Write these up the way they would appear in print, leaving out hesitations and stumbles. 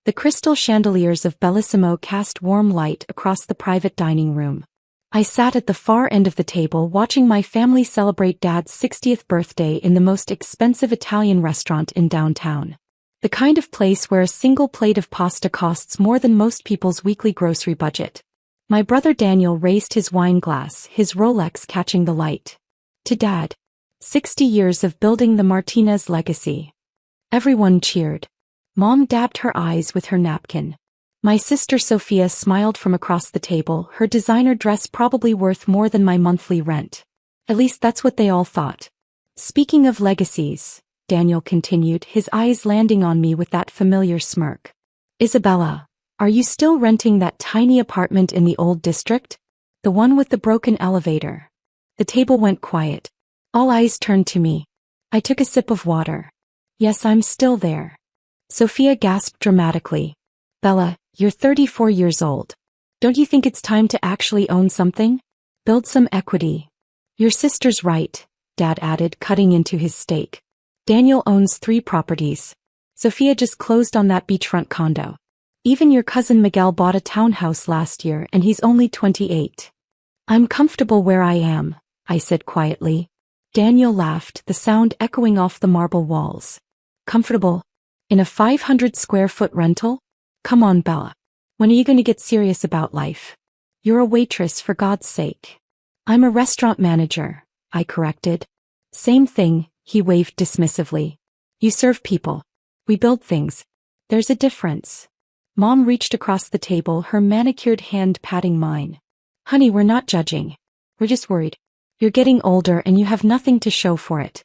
The crystal chandeliers of Bellissimo cast warm light across the private dining room. I sat at the far end of the table watching my family celebrate Dad's 60th birthday in the most expensive Italian restaurant in downtown. The kind of place where a single plate of pasta costs more than most people's weekly grocery budget. My brother Daniel raised his wine glass, his Rolex catching the light. To Dad. 60 years of building the Martinez legacy. Everyone cheered. Mom dabbed her eyes with her napkin. My sister Sophia smiled from across the table, her designer dress probably worth more than my monthly rent. At least that's what they all thought. Speaking of legacies, Daniel continued, his eyes landing on me with that familiar smirk. Isabella, are you still renting that tiny apartment in the old district? The one with the broken elevator? The table went quiet. All eyes turned to me. I took a sip of water. Yes, I'm still there. Sophia gasped dramatically. Bella, you're 34 years old. Don't you think it's time to actually own something? Build some equity. Your sister's right, Dad added, cutting into his steak. Daniel owns 3 properties. Sophia just closed on that beachfront condo. Even your cousin Miguel bought a townhouse last year and he's only 28. I'm comfortable where I am, I said quietly. Daniel laughed, the sound echoing off the marble walls. Comfortable? In a 500-square-foot rental? Come on, Bella. When are you going to get serious about life? You're a waitress, for God's sake. I'm a restaurant manager, I corrected. Same thing, he waved dismissively. You serve people. We build things. There's a difference. Mom reached across the table, her manicured hand patting mine. Honey, we're not judging. We're just worried. You're getting older and you have nothing to show for it.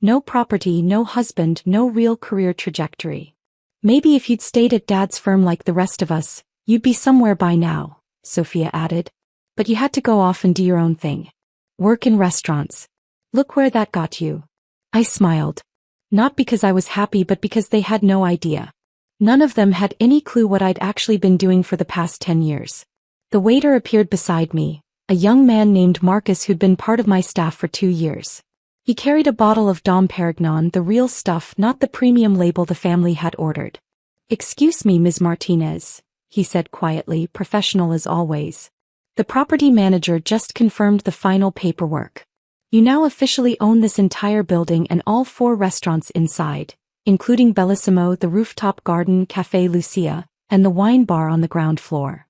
No property, no husband, no real career trajectory. Maybe if you'd stayed at Dad's firm like the rest of us, you'd be somewhere by now, Sophia added. But you had to go off and do your own thing. Work in restaurants. Look where that got you. I smiled. Not because I was happy but because they had no idea. None of them had any clue what I'd actually been doing for the past 10 years. The waiter appeared beside me, a young man named Marcus who'd been part of my staff for 2 years. He carried a bottle of Dom Perignon, the real stuff, not the premium label the family had ordered. Excuse me, Ms. Martinez, he said quietly, professional as always. The property manager just confirmed the final paperwork. You now officially own this entire building and all 4 restaurants inside, including Bellissimo, the rooftop garden, Café Lucia, and the wine bar on the ground floor.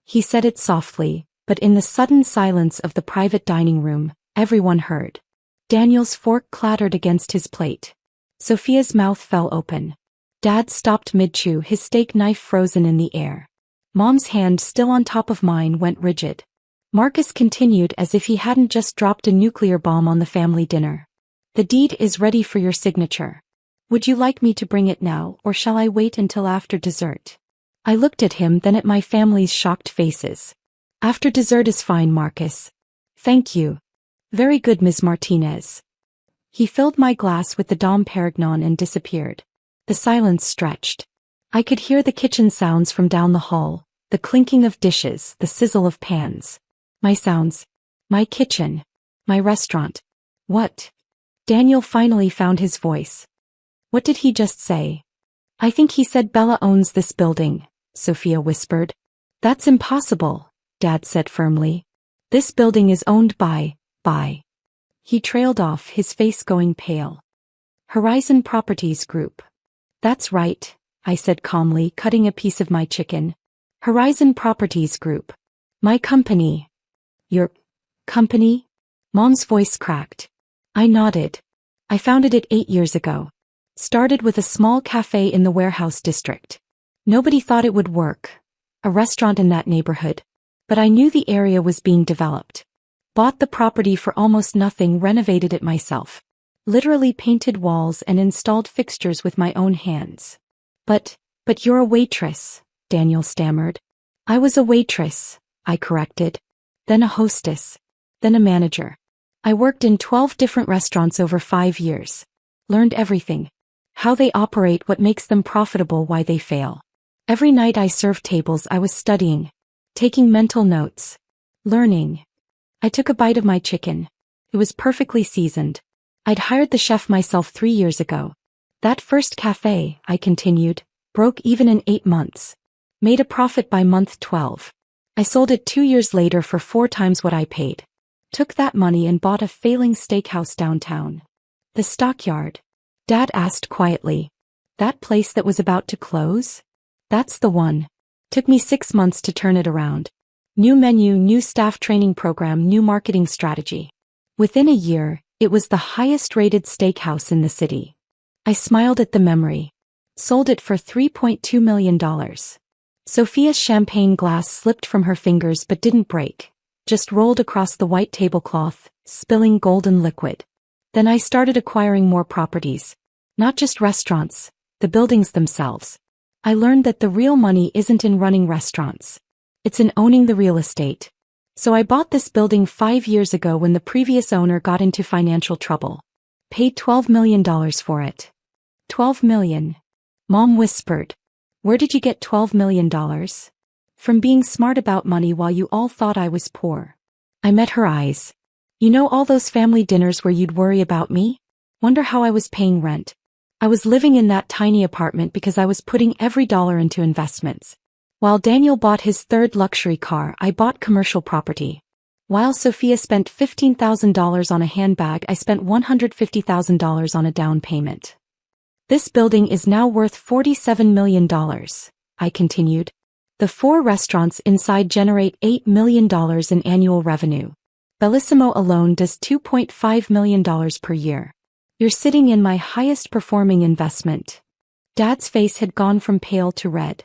He said it softly, but in the sudden silence of the private dining room, everyone heard. Daniel's fork clattered against his plate. Sophia's mouth fell open. Dad stopped mid-chew, his steak knife frozen in the air. Mom's hand, still on top of mine, went rigid. Marcus continued as if he hadn't just dropped a nuclear bomb on the family dinner. The deed is ready for your signature. Would you like me to bring it now, or shall I wait until after dessert? I looked at him, then at my family's shocked faces. After dessert is fine, Marcus. Thank you. Very good, Ms. Martinez. He filled my glass with the Dom Perignon and disappeared. The silence stretched. I could hear the kitchen sounds from down the hall, the clinking of dishes, the sizzle of pans. My sounds. My kitchen. My restaurant. What? Daniel finally found his voice. What did he just say? I think he said Bella owns this building, Sophia whispered. That's impossible, Dad said firmly. This building is owned by. He trailed off, his face going pale. Horizon Properties Group. That's right, I said calmly, cutting a piece of my chicken. Horizon Properties Group. My company. Your company? Mom's voice cracked. I nodded. I founded it 8 years ago. Started with a small cafe in the warehouse district. Nobody thought it would work. A restaurant in that neighborhood. But I knew the area was being developed. Bought the property for almost nothing, renovated it myself. Literally painted walls and installed fixtures with my own hands. But you're a waitress, Daniel stammered. I was a waitress, I corrected. Then a hostess. Then a manager. I worked in 12 different restaurants over 5 years. Learned everything. How they operate, what makes them profitable, why they fail. Every night I served tables, I was studying. Taking mental notes. Learning. I took a bite of my chicken. It was perfectly seasoned. I'd hired the chef myself 3 years ago. That first cafe, I continued, Broke even in 8 months. Made a profit by month 12. I sold it 2 years later for 4 times what I paid. Took that money and bought a failing steakhouse downtown. The Stockyard. Dad asked quietly. That place that was about to close? That's the one. Took me 6 months to turn it around. New menu, new staff training program, new marketing strategy. Within a year, it was the highest-rated steakhouse in the city. I smiled at the memory. Sold it for $3.2 million. Sophia's champagne glass slipped from her fingers but didn't break. Just rolled across the white tablecloth, spilling golden liquid. Then I started acquiring more properties. Not just restaurants, the buildings themselves. I learned that the real money isn't in running restaurants. It's in owning the real estate. So I bought this building 5 years ago when the previous owner got into financial trouble. Paid $12 million for it. $12 million. Mom whispered. Where did you get $12 million? From being smart about money while you all thought I was poor. I met her eyes. You know all those family dinners where you'd worry about me? Wonder how I was paying rent. I was living in that tiny apartment because I was putting every dollar into investments. While Daniel bought his 3rd luxury car, I bought commercial property. While Sophia spent $15,000 on a handbag, I spent $150,000 on a down payment. This building is now worth $47 million, I continued. The 4 restaurants inside generate $8 million in annual revenue. Bellissimo alone does $2.5 million per year. You're sitting in my highest performing investment. Dad's face had gone from pale to red.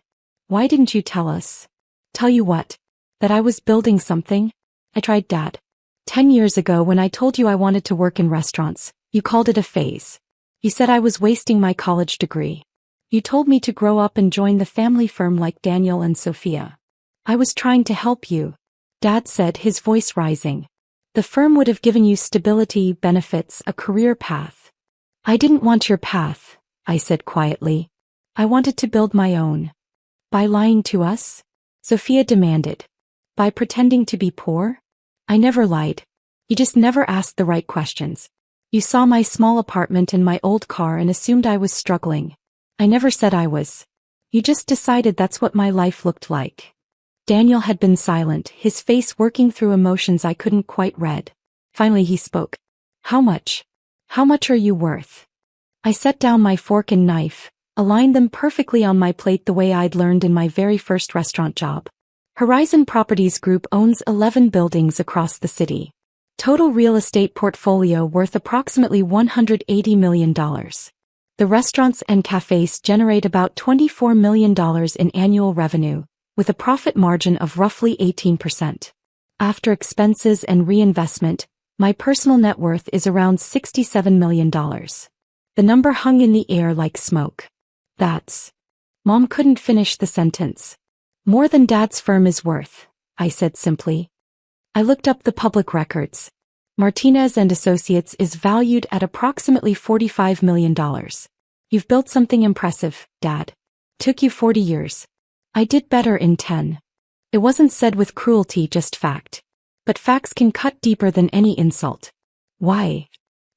Why didn't you tell us? Tell you what? That I was building something? I tried, Dad. 10 years ago when I told you I wanted to work in restaurants, you called it a phase. You said I was wasting my college degree. You told me to grow up and join the family firm like Daniel and Sophia. I was trying to help you. Dad said, his voice rising. The firm would have given you stability, benefits, a career path. I didn't want your path, I said quietly. I wanted to build my own. By lying to us? Sophia demanded. By pretending to be poor? I never lied. You just never asked the right questions. You saw my small apartment and my old car and assumed I was struggling. I never said I was. You just decided that's what my life looked like. Daniel had been silent, his face working through emotions I couldn't quite read. Finally he spoke. How much? How much are you worth? I set down my fork and knife, aligned them perfectly on my plate the way I'd learned in my very first restaurant job. Horizon Properties Group owns 11 buildings across the city. Total real estate portfolio worth approximately $180 million. The restaurants and cafes generate about $24 million in annual revenue, with a profit margin of roughly 18%. After expenses and reinvestment, my personal net worth is around $67 million. The number hung in the air like smoke. That's... Mom couldn't finish the sentence. More than Dad's firm is worth, I said simply. I looked up the public records. Martinez and Associates is valued at approximately $45 million. You've built something impressive, Dad. Took you 40 years. I did better in 10. It wasn't said with cruelty, just fact. But facts can cut deeper than any insult. Why?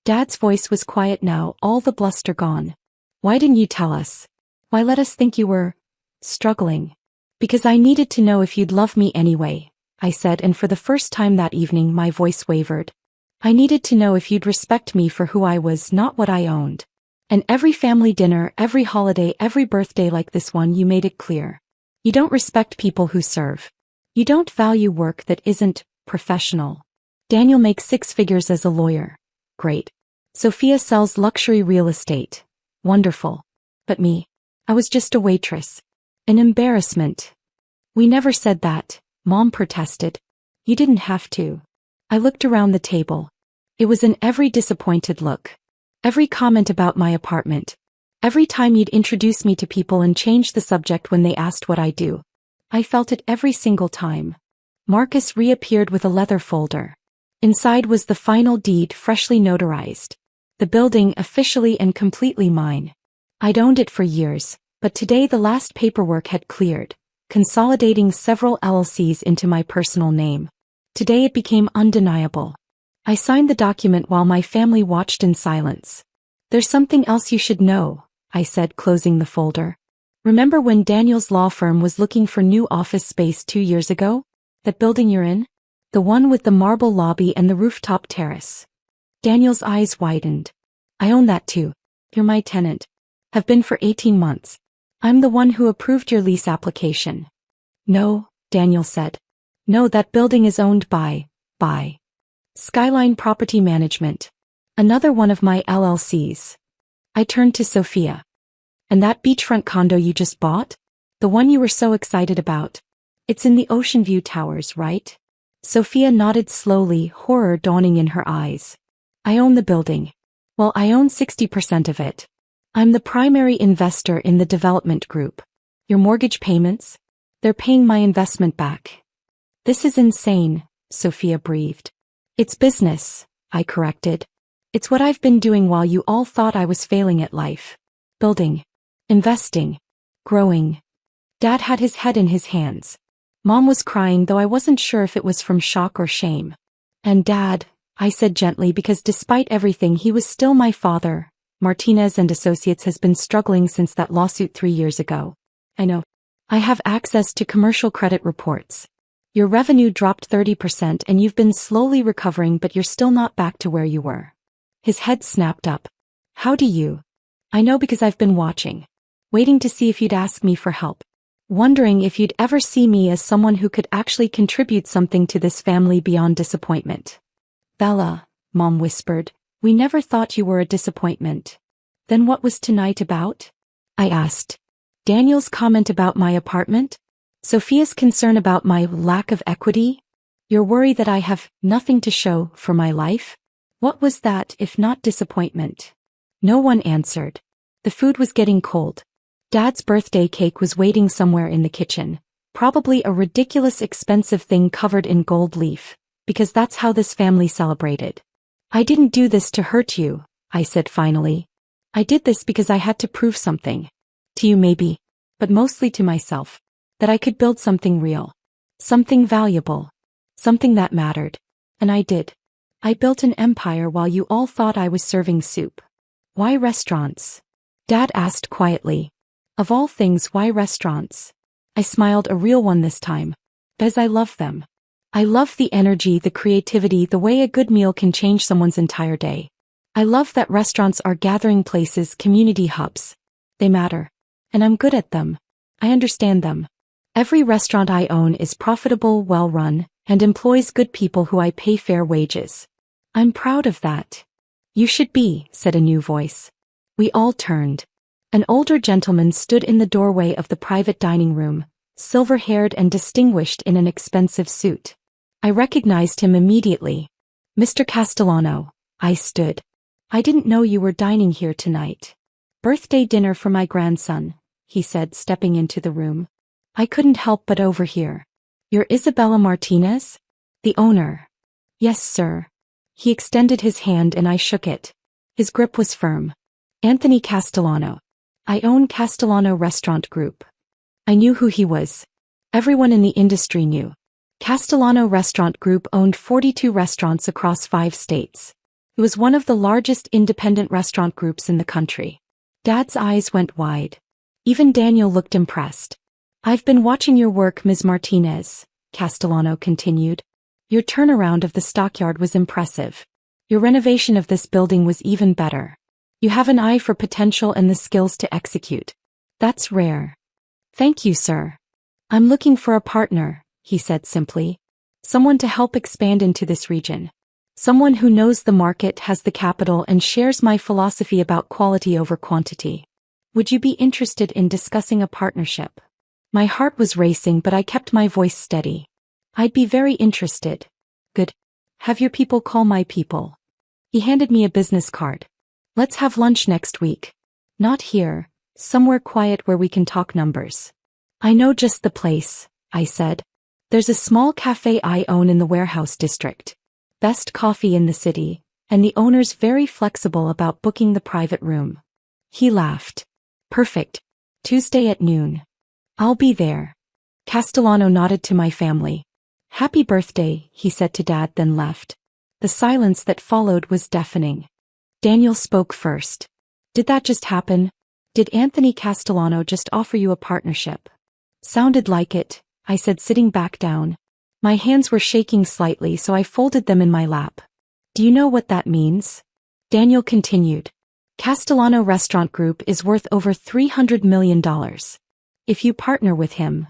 Dad's voice was quiet now, all the bluster gone. Why didn't you tell us? Why let us think you were... struggling? Because I needed to know if you'd love me anyway, I said, and for the first time that evening my voice wavered. I needed to know if you'd respect me for who I was, not what I owned. And every family dinner, every holiday, every birthday like this one, you made it clear. You don't respect people who serve. You don't value work that isn't professional. Daniel makes 6 figures as a lawyer. Great. Sophia sells luxury real estate. Wonderful. But me? I was just a waitress. An embarrassment. We never said that, Mom protested. You didn't have to. I looked around the table. It was in every disappointed look. Every comment about my apartment. Every time you'd introduce me to people and change the subject when they asked what I do. I felt it every single time. Marcus reappeared with a leather folder. Inside was the final deed, freshly notarized. The building officially and completely mine. I'd owned it for years, but today the last paperwork had cleared, consolidating several LLCs into my personal name. Today it became undeniable. I signed the document while my family watched in silence. There's something else you should know, I said, closing the folder. Remember when Daniel's law firm was looking for new office space 2 years ago? That building you're in? The one with the marble lobby and the rooftop terrace. Daniel's eyes widened. I own that too. You're my tenant. Have been for 18 months. I'm the one who approved your lease application. No, Daniel said. No, that building is owned by Skyline Property Management. Another one of my LLCs. I turned to Sophia. And that beachfront condo you just bought? The one you were so excited about. It's in the Ocean View Towers, right? Sophia nodded slowly, horror dawning in her eyes. I own the building. Well, I own 60% of it. I'm the primary investor in the development group. Your mortgage payments? They're paying my investment back. This is insane, Sophia breathed. It's business, I corrected. It's what I've been doing while you all thought I was failing at life. Building. Investing. Growing. Dad had his head in his hands. Mom was crying, though I wasn't sure if it was from shock or shame. And Dad, I said gently, because despite everything he was still my father. Martinez and Associates has been struggling since that lawsuit 3 years ago. I know. I have access to commercial credit reports. Your revenue dropped 30% and you've been slowly recovering, but you're still not back to where you were. His head snapped up. How do you? I know because I've been watching. Waiting to see if you'd ask me for help. Wondering if you'd ever see me as someone who could actually contribute something to this family beyond disappointment. Bella, Mom whispered, we never thought you were a disappointment. Then what was tonight about? I asked. Daniel's comment about my apartment? Sophia's concern about my lack of equity? Your worry that I have nothing to show for my life? What was that if not disappointment? No one answered. The food was getting cold. Dad's birthday cake was waiting somewhere in the kitchen, probably a ridiculous expensive thing covered in gold leaf, because that's how this family celebrated. I didn't do this to hurt you, I said finally. I did this because I had to prove something. To you maybe, but mostly to myself. That I could build something real. Something valuable. Something that mattered. And I did. I built an empire while you all thought I was serving soup. Why restaurants? Dad asked quietly. Of all things, why restaurants? I smiled, a real one this time. Because I love them. I love the energy, the creativity, the way a good meal can change someone's entire day. I love that restaurants are gathering places, community hubs. They matter. And I'm good at them. I understand them. Every restaurant I own is profitable, well-run, and employs good people who I pay fair wages. I'm proud of that. You should be, said a new voice. We all turned. An older gentleman stood in the doorway of the private dining room, silver-haired and distinguished in an expensive suit. I recognized him immediately. Mr. Castellano, I stood. I didn't know you were dining here tonight. Birthday dinner for my grandson, he said, stepping into the room. I couldn't help but overhear. You're Isabella Martinez? The owner. Yes, sir. He extended his hand and I shook it. His grip was firm. Anthony Castellano. I own Castellano Restaurant Group. I knew who he was. Everyone in the industry knew. Castellano Restaurant Group owned 42 restaurants across 5 states. It was one of the largest independent restaurant groups in the country. Dad's eyes went wide. Even Daniel looked impressed. I've been watching your work, Ms. Martinez, Castellano continued. Your turnaround of the stockyard was impressive. Your renovation of this building was even better. You have an eye for potential and the skills to execute. That's rare. Thank you, sir. I'm looking for a partner, he said simply. Someone to help expand into this region. Someone who knows the market, has the capital, and shares my philosophy about quality over quantity. Would you be interested in discussing a partnership? My heart was racing, but I kept my voice steady. I'd be very interested. Good. Have your people call my people. He handed me a business card. Let's have lunch next week. Not here, somewhere quiet where we can talk numbers. I know just the place, I said. There's a small cafe I own in the warehouse district. Best coffee in the city, and the owner's very flexible about booking the private room. He laughed. Perfect. Tuesday at noon. I'll be there. Castellano nodded to my family. Happy birthday, he said to Dad, then left. The silence that followed was deafening. Daniel spoke first. Did that just happen? Did Anthony Castellano just offer you a partnership? Sounded like it, I said, sitting back down. My hands were shaking slightly, so I folded them in my lap. Do you know what that means? Daniel continued. Castellano Restaurant Group is worth over $300 million. If you partner with him.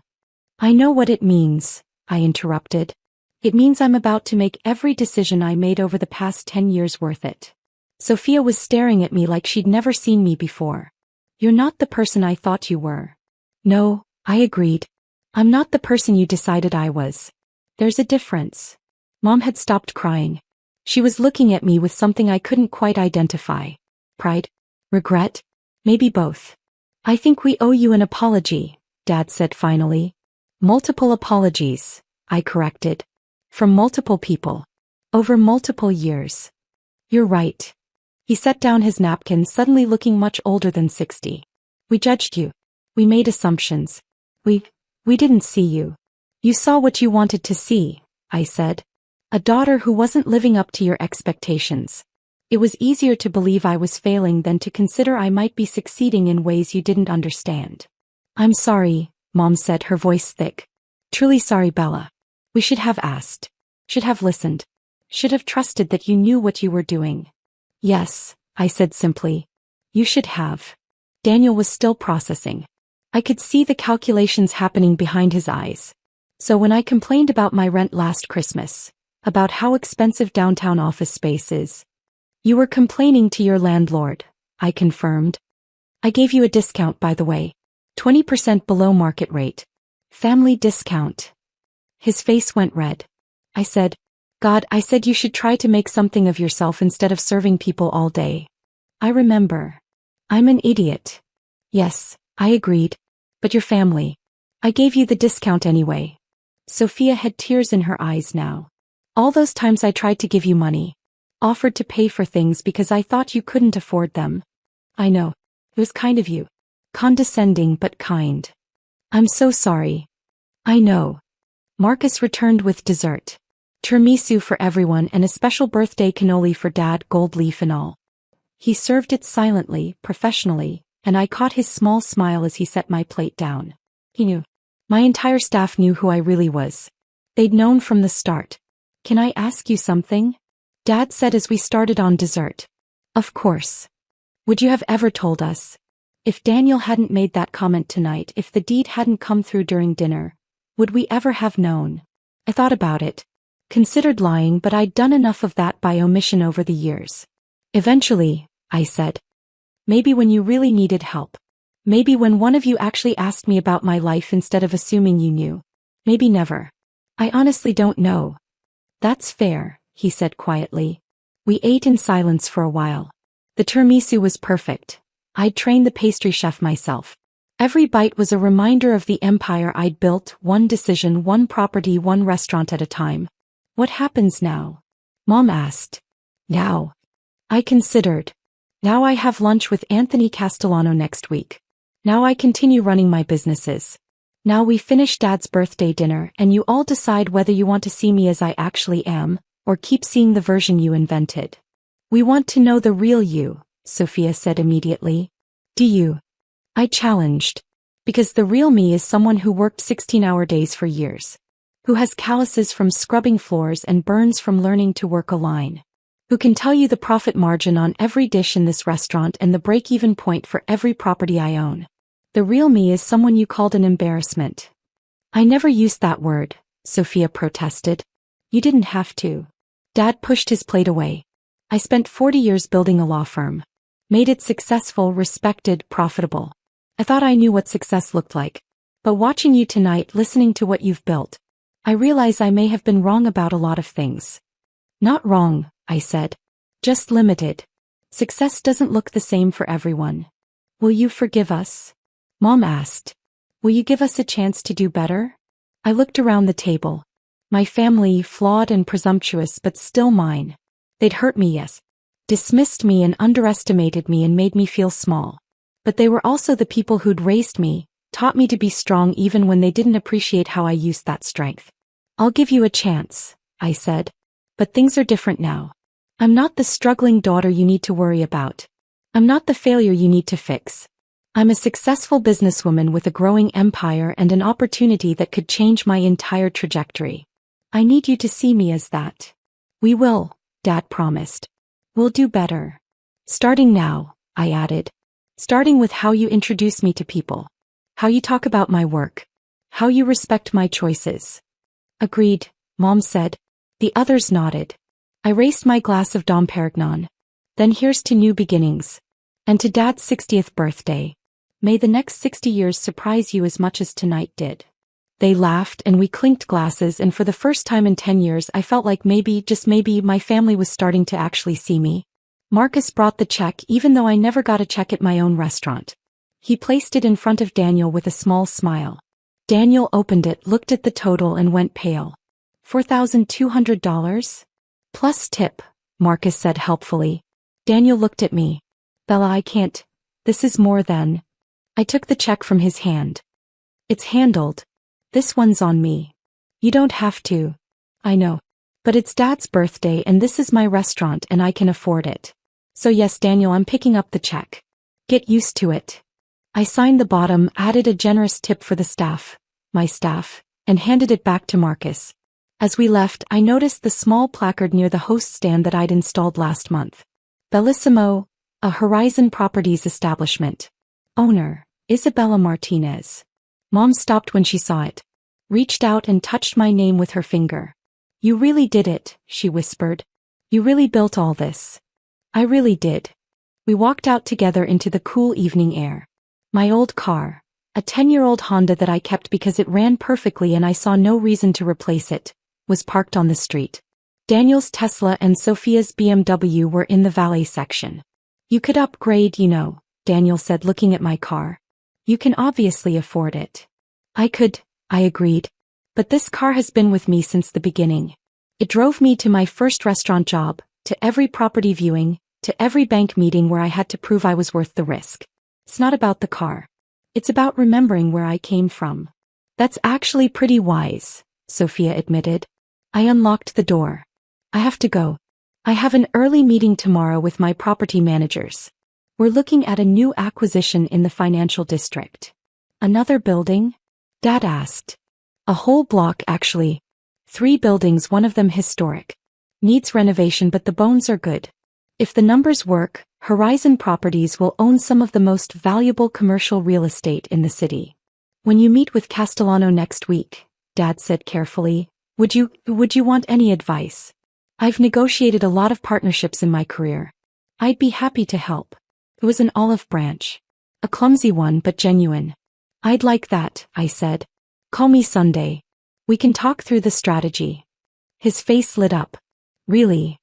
I know what it means, I interrupted. It means I'm about to make every decision I made over the past 10 years worth it. Sophia was staring at me like she'd never seen me before. You're not the person I thought you were. No, I agreed. I'm not the person you decided I was. There's a difference. Mom had stopped crying. She was looking at me with something I couldn't quite identify. Pride? Regret? Maybe both. I think we owe you an apology, Dad said finally. Multiple apologies, I corrected. From multiple people. Over multiple years. You're right. He set down his napkin, suddenly looking much older than 60. We judged you. We made assumptions. We didn't see you. You saw what you wanted to see, I said. A daughter who wasn't living up to your expectations. It was easier to believe I was failing than to consider I might be succeeding in ways you didn't understand. I'm sorry, Mom said, her voice thick. Truly sorry, Bella. We should have asked. Should have listened. Should have trusted that you knew what you were doing. Yes, I said simply. You should have. Daniel was still processing. I could see the calculations happening behind his eyes. So when I complained about my rent last Christmas, about how expensive downtown office space is, you were complaining to your landlord, I confirmed. I gave you a discount, by the way. 20% below market rate. Family discount. His face went red. I said, God, I said you should try to make something of yourself instead of serving people all day. I remember. I'm an idiot. Yes, I agreed. But your family. I gave you the discount anyway. Sophia had tears in her eyes now. All those times I tried to give you money. Offered to pay for things because I thought you couldn't afford them. I know. It was kind of you. Condescending but kind. I'm so sorry. I know. Marcus returned with dessert. Tiramisu for everyone and a special birthday cannoli for Dad, gold leaf and all. He served it silently, professionally, and I caught his small smile as he set my plate down. He knew. My entire staff knew who I really was. They'd known from the start. Can I ask you something? Dad said as we started on dessert. Of course. Would you have ever told us? If Daniel hadn't made that comment tonight, if the deed hadn't come through during dinner, would we ever have known? I thought about it. Considered lying, but I'd done enough of that by omission over the years. Eventually, I said. Maybe when you really needed help. Maybe when one of you actually asked me about my life instead of assuming you knew. Maybe never. I honestly don't know. That's fair, he said quietly. We ate in silence for a while. The tiramisu was perfect. I'd trained the pastry chef myself. Every bite was a reminder of the empire I'd built, one decision, one property, one restaurant at a time. What happens now? Mom asked. Now. I considered. Now I have lunch with Anthony Castellano next week. Now I continue running my businesses. Now we finish Dad's birthday dinner and you all decide whether you want to see me as I actually am, or keep seeing the version you invented. We want to know the real you, Sophia said immediately. Do you? I challenged. Because the real me is someone who worked 16-hour days for years. Who has calluses from scrubbing floors and burns from learning to work a line. Who can tell you the profit margin on every dish in this restaurant and the break-even point for every property I own. The real me is someone you called an embarrassment. I never used that word, Sophia protested. You didn't have to. Dad pushed his plate away. I spent 40 years building a law firm. Made it successful, respected, profitable. I thought I knew what success looked like. But watching you tonight, listening to what you've built, I realize I may have been wrong about a lot of things. Not wrong, I said. Just limited. Success doesn't look the same for everyone. Will you forgive us? Mom asked. Will you give us a chance to do better? I looked around the table. My family, flawed and presumptuous but still mine. They'd hurt me, yes. Dismissed me and underestimated me and made me feel small. But they were also the people who'd raised me, taught me to be strong even when they didn't appreciate how I used that strength. I'll give you a chance, I said. But things are different now. I'm not the struggling daughter you need to worry about. I'm not the failure you need to fix. I'm a successful businesswoman with a growing empire and an opportunity that could change my entire trajectory. I need you to see me as that. We will, Dad promised. We'll do better. Starting now, I added. Starting with how you introduce me to people. How you talk about my work. How you respect my choices. Agreed, Mom said. The others nodded. I raised my glass of Dom Perignon. Then here's to new beginnings. And to Dad's 60th birthday. May the next 60 years surprise you as much as tonight did. They laughed and we clinked glasses, and for the first time in 10 years I felt like maybe, just maybe, my family was starting to actually see me. Marcus brought the check even though I never got a check at my own restaurant. He placed it in front of Daniel with a small smile. Daniel opened it, looked at the total and went pale. $4,200? Plus tip, Marcus said helpfully. Daniel looked at me. Bella, I can't. This is more than. I took the check from his hand. It's handled. This one's on me. You don't have to. I know. But it's Dad's birthday and this is my restaurant and I can afford it. So yes, Daniel, I'm picking up the check. Get used to it. I signed the bottom, added a generous tip for the staff, my staff, and handed it back to Marcus. As we left, I noticed the small placard near the host stand that I'd installed last month. Bellissimo, a Horizon Properties establishment. Owner, Isabella Martinez. Mom stopped when she saw it. Reached out and touched my name with her finger. You really did it, she whispered. You really built all this. I really did. We walked out together into the cool evening air. My old car, a 10-year-old Honda that I kept because it ran perfectly and I saw no reason to replace it, was parked on the street. Daniel's Tesla and Sophia's BMW were in the valet section. You could upgrade, you know, Daniel said looking at my car. You can obviously afford it. I could, I agreed. But this car has been with me since the beginning. It drove me to my first restaurant job, to every property viewing, to every bank meeting where I had to prove I was worth the risk. It's not about the car. It's about remembering where I came from. That's actually pretty wise, Sophia admitted. I unlocked the door. I have to go. I have an early meeting tomorrow with my property managers. We're looking at a new acquisition in the financial district. Another building? Dad asked. A whole block, actually. 3 buildings, one of them historic. Needs renovation, but the bones are good. If the numbers work, Horizon Properties will own some of the most valuable commercial real estate in the city. When you meet with Castellano next week, Dad said carefully, would you want any advice? I've negotiated a lot of partnerships in my career. I'd be happy to help. It was an olive branch. A clumsy one but genuine. I'd like that, I said. Call me Sunday. We can talk through the strategy. His face lit up. Really?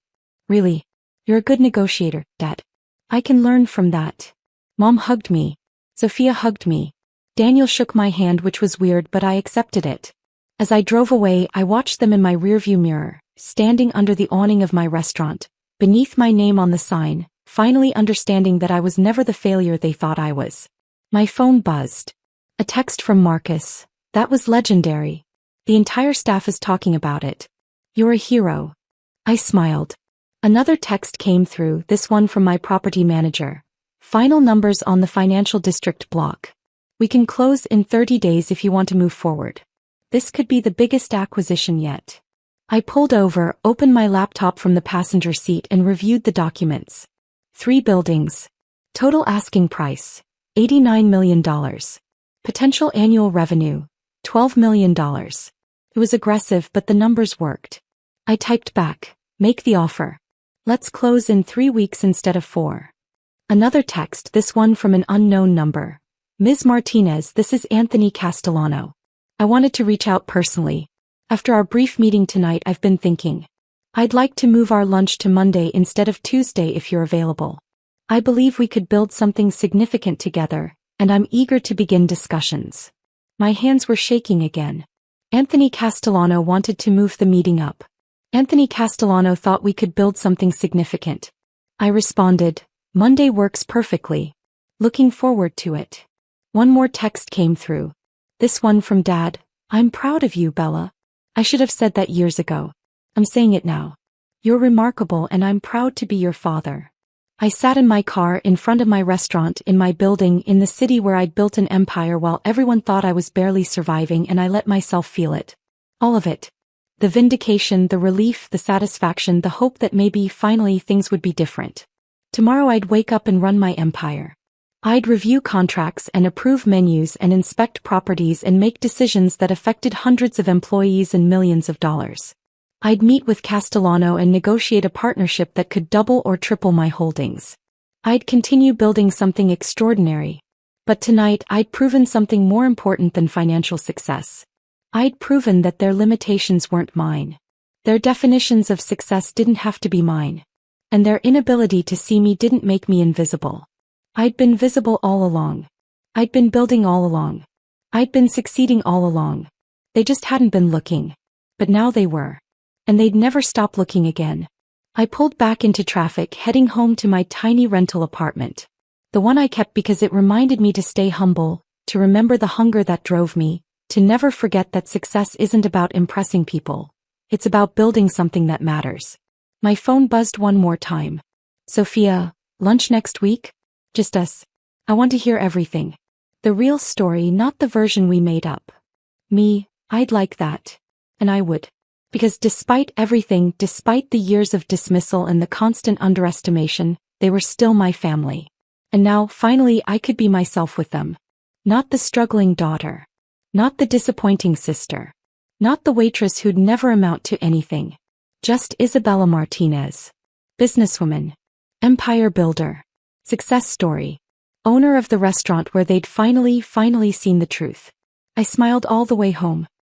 Really? You're a good negotiator, Dad. I can learn from that. Mom hugged me. Sophia hugged me. Daniel shook my hand, which was weird, but I accepted it. As I drove away, I watched them in my rearview mirror, standing under the awning of my restaurant, beneath my name on the sign, finally understanding that I was never the failure they thought I was. My phone buzzed. A text from Marcus. That was legendary. The entire staff is talking about it. You're a hero. I smiled. Another text came through, this one from my property manager. Final numbers on the financial district block. We can close in 30 days if you want to move forward. This could be the biggest acquisition yet. I pulled over, opened my laptop from the passenger seat and reviewed the documents. 3 buildings. Total asking price, $89 million. Potential annual revenue, $12 million. It was aggressive, but the numbers worked. I typed back, make the offer. Let's close in 3 weeks instead of 4. Another text, this one from an unknown number. Ms. Martinez, this is Anthony Castellano. I wanted to reach out personally. After our brief meeting tonight, I've been thinking. I'd like to move our lunch to Monday instead of Tuesday if you're available. I believe we could build something significant together, and I'm eager to begin discussions. My hands were shaking again. Anthony Castellano wanted to move the meeting up. Anthony Castellano thought we could build something significant. I responded, Monday works perfectly. Looking forward to it. One more text came through. This one from Dad. I'm proud of you, Bella. I should have said that years ago. I'm saying it now. You're remarkable and I'm proud to be your father. I sat in my car in front of my restaurant in my building in the city where I'd built an empire while everyone thought I was barely surviving, and I let myself feel it. All of it. The vindication, the relief, the satisfaction, the hope that maybe finally things would be different. Tomorrow I'd wake up and run my empire. I'd review contracts and approve menus and inspect properties and make decisions that affected hundreds of employees and millions of dollars. I'd meet with Castellano and negotiate a partnership that could double or triple my holdings. I'd continue building something extraordinary. But tonight I'd proven something more important than financial success. I'd proven that their limitations weren't mine. Their definitions of success didn't have to be mine. And their inability to see me didn't make me invisible. I'd been visible all along. I'd been building all along. I'd been succeeding all along. They just hadn't been looking. But now they were. And they'd never stop looking again. I pulled back into traffic, heading home to my tiny rental apartment. The one I kept because it reminded me to stay humble, to remember the hunger that drove me, to never forget that success isn't about impressing people. It's about building something that matters. My phone buzzed one more time. Sophia, lunch next week? Just us. I want to hear everything. The real story, not the version we made up. Me, I'd like that. And I would. Because despite everything, despite the years of dismissal and the constant underestimation, they were still my family. And now, finally, I could be myself with them. Not the struggling daughter. Not the disappointing sister. Not the waitress who'd never amount to anything. Just Isabella Martinez. Businesswoman. Empire builder. Success story. Owner of the restaurant where they'd finally seen the truth. I smiled all the way home.